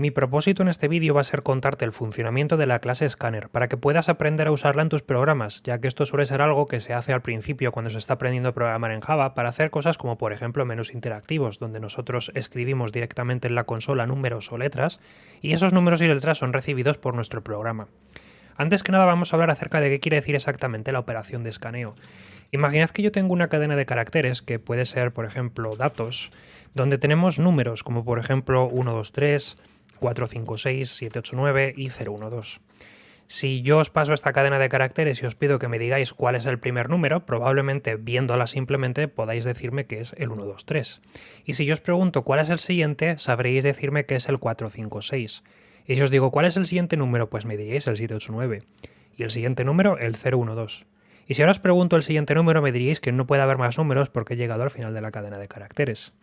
Mi propósito en este vídeo va a ser contarte el funcionamiento de la clase Scanner para que puedas aprender a usarla en tus programas, ya que esto suele ser algo que se hace al principio cuando se está aprendiendo a programar en Java para hacer cosas como por ejemplo menús interactivos, donde nosotros escribimos directamente en la consola números o letras y esos números y letras son recibidos por nuestro programa. Antes que nada vamos a hablar acerca de qué quiere decir exactamente la operación de escaneo. Imaginad que yo tengo una cadena de caracteres que puede ser, por ejemplo, datos, donde tenemos números como por ejemplo 1, 2, 3, 4, 5, 6, 7, 8, 9 y 0, 1, 2. Si yo os paso esta cadena de caracteres y os pido que me digáis cuál es el primer número, probablemente viéndola simplemente podáis decirme que es el 1, 2, 3. Y si yo os pregunto cuál es el siguiente, sabréis decirme que es el 4, 5, 6. Y si os digo cuál es el siguiente número, pues me diríais el 7, 8, 9. Y el siguiente número, el 0, 1, 2. Y si ahora os pregunto el siguiente número, me diríais que no puede haber más números porque he llegado al final de la cadena de caracteres.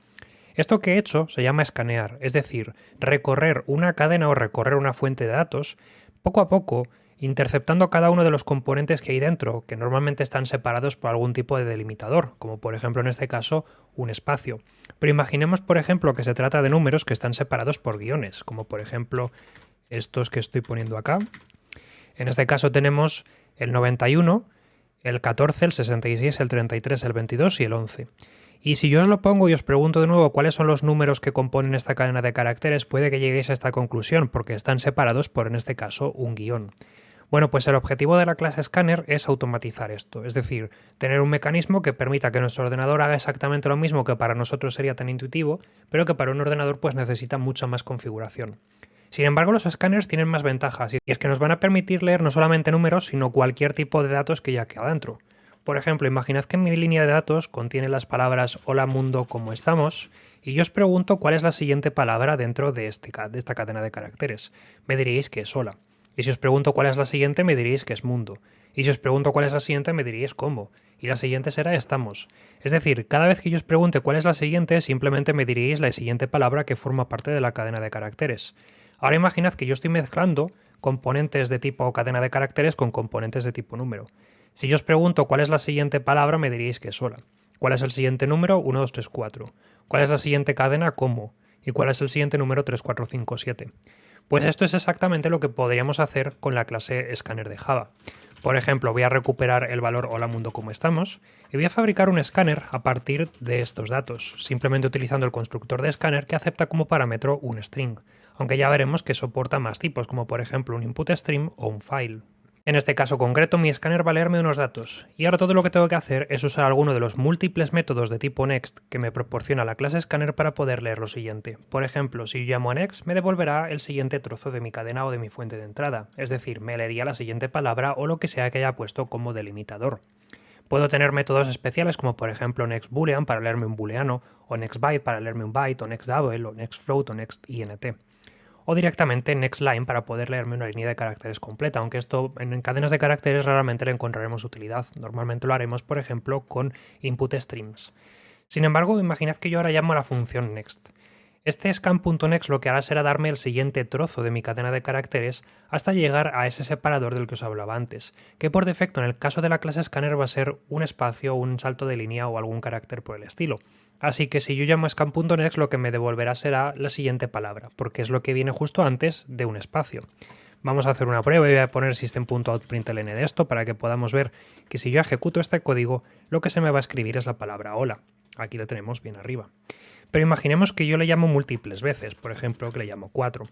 Esto que he hecho se llama escanear, es decir, recorrer una cadena o recorrer una fuente de datos poco a poco, interceptando cada uno de los componentes que hay dentro, que normalmente están separados por algún tipo de delimitador, como por ejemplo en este caso un espacio. Pero imaginemos por ejemplo que se trata de números que están separados por guiones, como por ejemplo estos que estoy poniendo acá. En este caso tenemos el 91, el 14, el 66, el 33, el 22 y el 11. Y si yo os lo pongo y os pregunto de nuevo cuáles son los números que componen esta cadena de caracteres, puede que lleguéis a esta conclusión, porque están separados por, en este caso, un guión. Bueno, pues el objetivo de la clase Scanner es automatizar esto, es decir, tener un mecanismo que permita que nuestro ordenador haga exactamente lo mismo que para nosotros sería tan intuitivo, pero que para un ordenador pues necesita mucha más configuración. Sin embargo, los escáneres tienen más ventajas, y es que nos van a permitir leer no solamente números, sino cualquier tipo de datos que ya queda dentro. Por ejemplo, imaginad que mi línea de datos contiene las palabras hola mundo, ¿cómo estamos? Y yo os pregunto cuál es la siguiente palabra dentro de esta cadena de caracteres. Me diríais que es hola. Y si os pregunto cuál es la siguiente, me diríais que es mundo. Y si os pregunto cuál es la siguiente, me diríais cómo. Y la siguiente será estamos. Es decir, cada vez que yo os pregunte cuál es la siguiente, simplemente me diríais la siguiente palabra que forma parte de la cadena de caracteres. Ahora imaginad que yo estoy mezclando componentes de tipo cadena de caracteres con componentes de tipo número. Si yo os pregunto cuál es la siguiente palabra, me diríais que es hola. ¿Cuál es el siguiente número? 1, 2, 3, 4. ¿Cuál es la siguiente cadena? ¿Cómo? ¿Y cuál es el siguiente número? 3, 4, 5, 7. Pues esto es exactamente lo que podríamos hacer con la clase Scanner de Java. Por ejemplo, voy a recuperar el valor hola mundo como estamos y voy a fabricar un escáner a partir de estos datos, simplemente utilizando el constructor de escáner que acepta como parámetro un string, aunque ya veremos que soporta más tipos, como por ejemplo un input stream o un file. En este caso concreto, mi escáner va a leerme unos datos, y ahora todo lo que tengo que hacer es usar alguno de los múltiples métodos de tipo next que me proporciona la clase scanner para poder leer lo siguiente. Por ejemplo, si yo llamo a next, me devolverá el siguiente trozo de mi cadena o de mi fuente de entrada, es decir, me leería la siguiente palabra o lo que sea que haya puesto como delimitador. Puedo tener métodos especiales como por ejemplo nextBoolean para leerme un booleano, o nextByte para leerme un byte, o nextDouble, o nextFloat, o nextInt. O directamente nextLine para poder leerme una línea de caracteres completa, aunque esto en cadenas de caracteres raramente le encontraremos utilidad. Normalmente lo haremos, por ejemplo, con input streams. Sin embargo, imaginad que yo ahora llamo a la función next. Este scan.next lo que hará será darme el siguiente trozo de mi cadena de caracteres hasta llegar a ese separador del que os hablaba antes, que por defecto en el caso de la clase scanner va a ser un espacio, un salto de línea o algún carácter por el estilo. Así que si yo llamo scan.next lo que me devolverá será la siguiente palabra, porque es lo que viene justo antes de un espacio. Vamos a hacer una prueba y voy a poner system.out.println de esto para que podamos ver que si yo ejecuto este código, lo que se me va a escribir es la palabra hola. Aquí la tenemos bien arriba. Pero imaginemos que yo le llamo múltiples veces, por ejemplo que le llamo 4.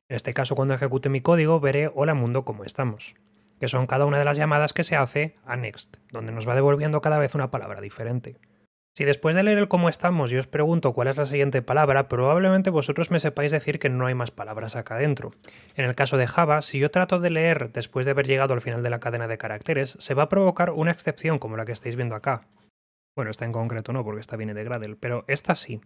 En este caso, cuando ejecute mi código, veré hola mundo, ¿cómo estamos? Que son cada una de las llamadas que se hace a next, donde nos va devolviendo cada vez una palabra diferente. Si después de leer el cómo estamos yo os pregunto cuál es la siguiente palabra, probablemente vosotros me sepáis decir que no hay más palabras acá dentro. En el caso de Java, si yo trato de leer después de haber llegado al final de la cadena de caracteres, se va a provocar una excepción como la que estáis viendo acá. Bueno, esta en concreto no, porque esta viene de Gradle, pero esta sí.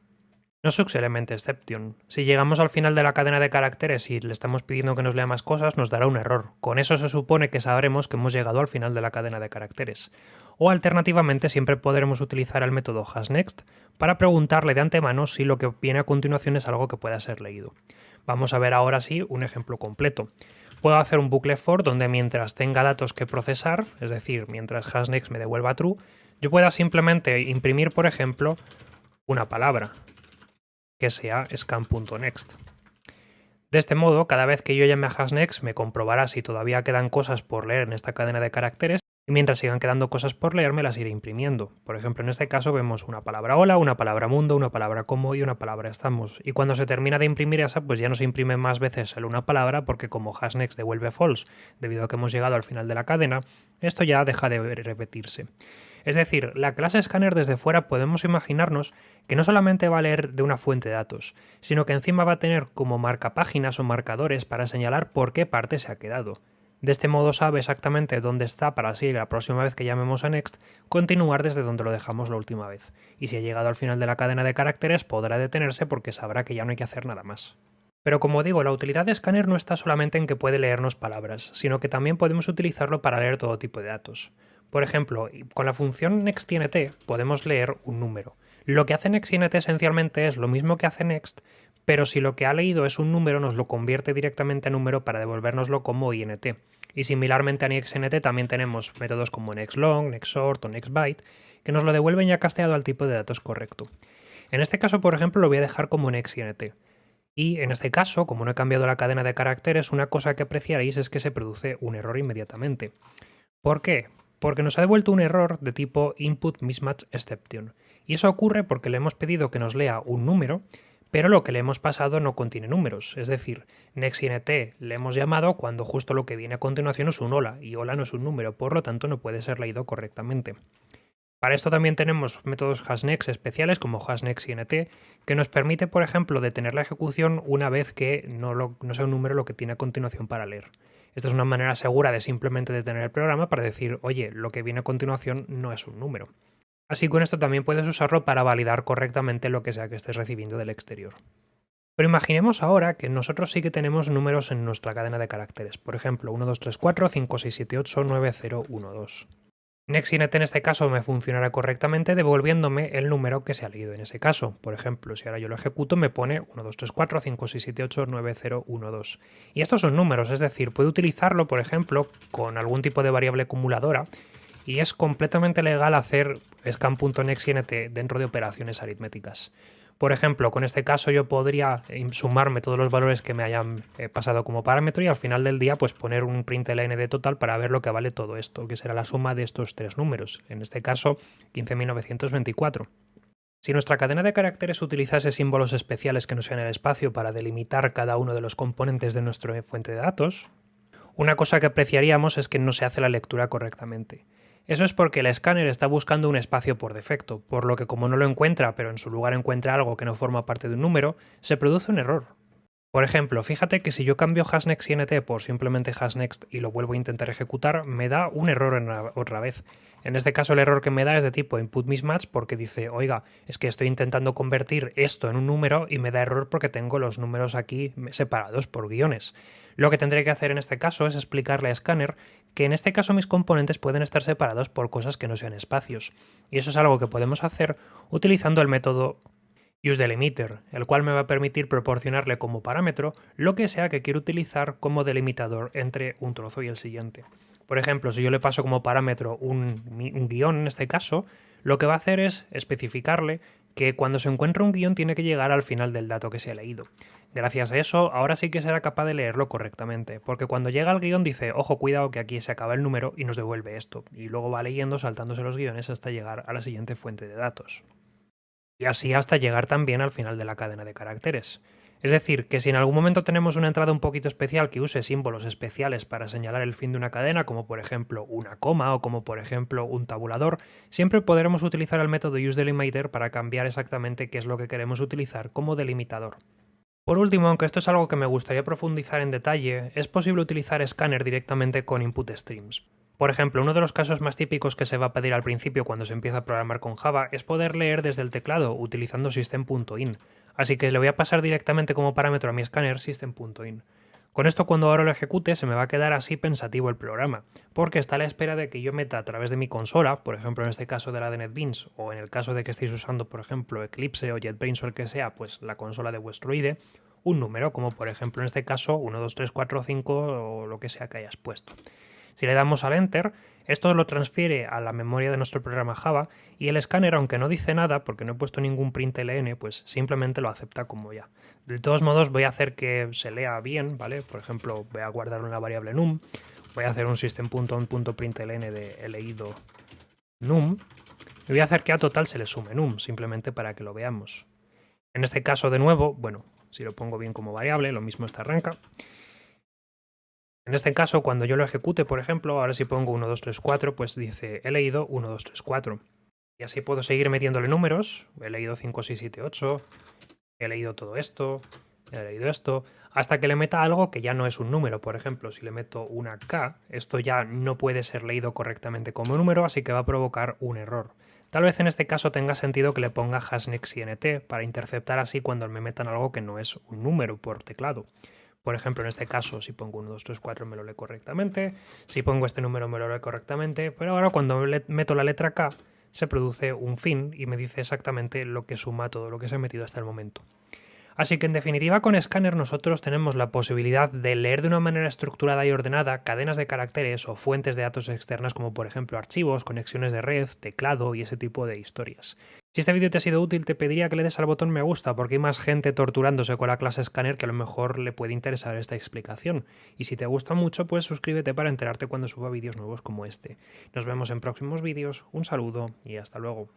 No sucks element exception. Si llegamos al final de la cadena de caracteres y le estamos pidiendo que nos lea más cosas, nos dará un error. Con eso se supone que sabremos que hemos llegado al final de la cadena de caracteres. O alternativamente siempre podremos utilizar el método hasNext para preguntarle de antemano si lo que viene a continuación es algo que pueda ser leído. Vamos a ver ahora sí un ejemplo completo. Puedo hacer un bucle for donde mientras tenga datos que procesar, es decir, mientras hasNext me devuelva true, yo pueda simplemente imprimir, por ejemplo, una palabra que sea scan.next. De este modo, cada vez que yo llame a hashnext me comprobará si todavía quedan cosas por leer en esta cadena de caracteres y mientras sigan quedando cosas por leer me las iré imprimiendo. Por ejemplo, en este caso vemos una palabra hola, una palabra mundo, una palabra como y una palabra estamos. Y cuando se termina de imprimir esa, pues ya no se imprime más veces solo una palabra porque como hashnext devuelve false debido a que hemos llegado al final de la cadena, esto ya deja de repetirse. Es decir, la clase Scanner desde fuera podemos imaginarnos que no solamente va a leer de una fuente de datos, sino que encima va a tener como marcapáginas o marcadores para señalar por qué parte se ha quedado. De este modo sabe exactamente dónde está para así la próxima vez que llamemos a next continuar desde donde lo dejamos la última vez. Y si ha llegado al final de la cadena de caracteres podrá detenerse porque sabrá que ya no hay que hacer nada más. Pero como digo, la utilidad de Scanner no está solamente en que puede leernos palabras, sino que también podemos utilizarlo para leer todo tipo de datos. Por ejemplo, con la función nextInt podemos leer un número. Lo que hace nextInt esencialmente es lo mismo que hace next, pero si lo que ha leído es un número nos lo convierte directamente a número para devolvérnoslo como int. Y similarmente a nextInt también tenemos métodos como nextLong, nextSort o nextByte que nos lo devuelven ya casteado al tipo de datos correcto. En este caso, por ejemplo, lo voy a dejar como nextInt. Y en este caso, como no he cambiado la cadena de caracteres, una cosa que apreciaréis es que se produce un error inmediatamente. ¿Por qué? Porque nos ha devuelto un error de tipo input mismatch exception. Y eso ocurre porque le hemos pedido que nos lea un número, pero lo que le hemos pasado no contiene números. Es decir, nextInt le hemos llamado cuando justo lo que viene a continuación es un hola, y hola no es un número, por lo tanto no puede ser leído correctamente. Para esto también tenemos métodos hashnext especiales como hashnextInt, que nos permite, por ejemplo, detener la ejecución una vez que no sea un número lo que tiene a continuación para leer. Esta es una manera segura de simplemente detener el programa para decir, oye, lo que viene a continuación no es un número. Así con esto también puedes usarlo para validar correctamente lo que sea que estés recibiendo del exterior. Pero imaginemos ahora que nosotros sí que tenemos números en nuestra cadena de caracteres, por ejemplo 1, 2, 3, 4, 5, 6, 7, 8, 9, 0, 1, 2. nextInt en este caso me funcionará correctamente devolviéndome el número que se ha leído en ese caso. Por ejemplo, si ahora yo lo ejecuto me pone 1, 2, 3, 4, 5, 6, 7, 8, 9, 0, 1, 2. Y estos son números, es decir, puedo utilizarlo, por ejemplo, con algún tipo de variable acumuladora y es completamente legal hacer scan.nextInt dentro de operaciones aritméticas. Por ejemplo, con este caso yo podría sumarme todos los valores que me hayan pasado como parámetro y al final del día pues poner un println de total para ver lo que vale todo esto, que será la suma de estos tres números, en este caso 15.924. Si nuestra cadena de caracteres utilizase símbolos especiales que no sean el espacio para delimitar cada uno de los componentes de nuestra fuente de datos, una cosa que apreciaríamos es que no se hace la lectura correctamente. Eso es porque el escáner está buscando un espacio por defecto, por lo que como no lo encuentra, pero en su lugar encuentra algo que no forma parte de un número, se produce un error. Por ejemplo, fíjate que si yo cambio hashnextInt por simplemente hashnext y lo vuelvo a intentar ejecutar, me da un error otra vez. En este caso el error que me da es de tipo input mismatch porque dice, oiga, es que estoy intentando convertir esto en un número y me da error porque tengo los números aquí separados por guiones. Lo que tendré que hacer en este caso es explicarle a Scanner que en este caso mis componentes pueden estar separados por cosas que no sean espacios. Y eso es algo que podemos hacer utilizando el método useDelimiter, el cual me va a permitir proporcionarle como parámetro lo que sea que quiero utilizar como delimitador entre un trozo y el siguiente. Por ejemplo, si yo le paso como parámetro un guión en este caso, lo que va a hacer es especificarle que cuando se encuentra un guión tiene que llegar al final del dato que se ha leído. Gracias a eso, ahora sí que será capaz de leerlo correctamente, porque cuando llega al guión dice, ojo, cuidado que aquí se acaba el número y nos devuelve esto, y luego va leyendo saltándose los guiones hasta llegar a la siguiente fuente de datos. Y así hasta llegar también al final de la cadena de caracteres. Es decir, que si en algún momento tenemos una entrada un poquito especial que use símbolos especiales para señalar el fin de una cadena, como por ejemplo una coma o como por ejemplo un tabulador, siempre podremos utilizar el método useDelimiter para cambiar exactamente qué es lo que queremos utilizar como delimitador. Por último, aunque esto es algo que me gustaría profundizar en detalle, es posible utilizar Scanner directamente con input streams. Por ejemplo, uno de los casos más típicos que se va a pedir al principio cuando se empieza a programar con Java es poder leer desde el teclado utilizando system.in, así que le voy a pasar directamente como parámetro a mi escáner system.in. Con esto cuando ahora lo ejecute se me va a quedar así pensativo el programa, porque está a la espera de que yo meta a través de mi consola, por ejemplo en este caso de la de NetBeans, o en el caso de que estéis usando por ejemplo Eclipse o JetBrains o el que sea, pues la consola de vuestro IDE, un número, como por ejemplo en este caso 1, 2, 3, 4, 5 o lo que sea que hayas puesto. Si le damos al Enter, esto lo transfiere a la memoria de nuestro programa Java y el escáner, aunque no dice nada, porque no he puesto ningún println, pues simplemente lo acepta como ya. De todos modos, voy a hacer que se lea bien, ¿vale? Por ejemplo, voy a guardar una variable num, voy a hacer un system.on.println de he leído num, y voy a hacer que a total se le sume num, simplemente para que lo veamos. En este caso, de nuevo, bueno, si lo pongo bien como variable, lo mismo está arranca. En este caso, cuando yo lo ejecute, por ejemplo, ahora si pongo 1, 2, 3, 4, pues dice he leído 1, 2, 3, 4. Y así puedo seguir metiéndole números. He leído 5, 6, 7, 8. He leído todo esto. He leído esto. Hasta que le meta algo que ya no es un número. Por ejemplo, si le meto una K, esto ya no puede ser leído correctamente como número, así que va a provocar un error. Tal vez en este caso tenga sentido que le ponga #int para interceptar así cuando me metan algo que no es un número por teclado. Por ejemplo, en este caso, si pongo 1, 2, 3, 4 me lo lee correctamente, si pongo este número me lo lee correctamente, pero ahora cuando meto la letra K se produce un fin y me dice exactamente lo que suma todo lo que se ha metido hasta el momento. Así que en definitiva con Scanner nosotros tenemos la posibilidad de leer de una manera estructurada y ordenada cadenas de caracteres o fuentes de datos externas como por ejemplo archivos, conexiones de red, teclado y ese tipo de historias. Si este vídeo te ha sido útil te pediría que le des al botón me gusta porque hay más gente torturándose con la clase Scanner que a lo mejor le puede interesar esta explicación. Y si te gusta mucho pues suscríbete para enterarte cuando suba vídeos nuevos como este. Nos vemos en próximos vídeos, un saludo y hasta luego.